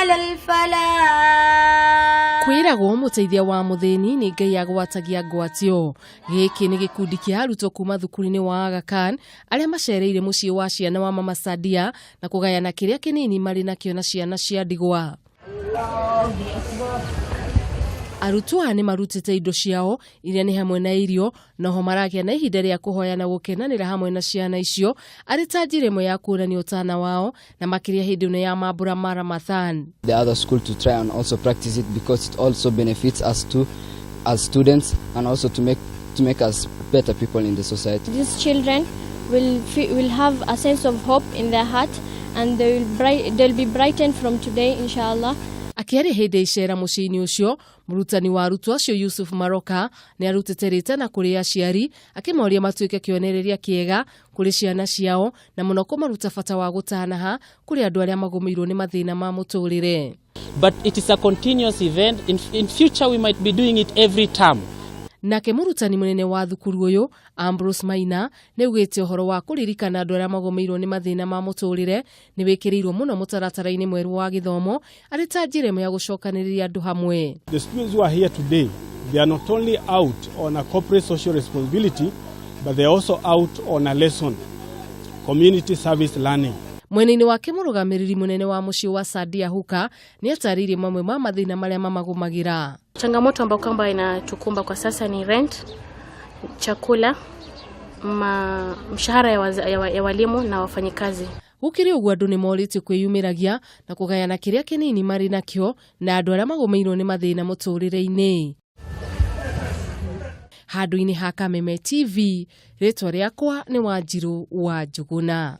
على الفلاح. Kwiragwo muteithia wa muthini ni Ngai agwatagia ngwatio. Giki ni gikundi kia arutwo kuma thukuru-ini wa Aga Khan aria macereire mucii wa ciana wa Mama Sadia na kugayana kiria kinini mari nakio na ciana cia ndigwa. Arutwo ni marutite indo ciao iria ni hamwe na irio noho maragia na ihinda ria kuhoya na gukenanira hamwe na ciana icio ari ta njira imwe ya kuonania utana wao na makiria hindi ya mambura ma Ramadhan. The other school to try and also practice it because it also benefits us too as students and also to make us better people in the society. These children will have a sense of hope in their heart and they'll be brightened from today inshallah. Akiari hindi icera mucii-ini ucio murutani wa arutwo acio Yusuf Maroka ni arutite ritana kuri aciari akimoria matuike kionereria kiega kuri ciana ciao na muno kumaruta bata wa gutanaha kuri andu aria magumirwo ni mathina ma muturire. But it is a continuous event. In future we might be doing it every term. Nake murutani munene wa thukuru uyu Ambrose Maina ni ugite uhoro wa kuririkana andu aria magumirwo ni mathina ma muturire ni wikirirwo muno mutaratara-ini mweru wa githomo ari ta njira imwe ya gucokaniriria andu hamwe. The students who are here today, they are not only out on a corporate social responsibility, but they are also out on a lesson, community service learning. Mweneni wake murugamiriri munene wa mucii wa Sadia Huka ni ataririe mamwe ma mathina maria mamagumagira. Changamoto ambayo kwamba inatukumba kwa sasa ni rent, chakula, mshahara ya walimu na wafanyikazi. Gukiri uguo andu ni morite kwiyumiragia na kugayana kiria kinini mari nakio na andu aria magumirwo ni mathina muturire-ini. Handu-ini ha Kameme TV, ritwa riakwa ni Wanjiru wa Njuguna.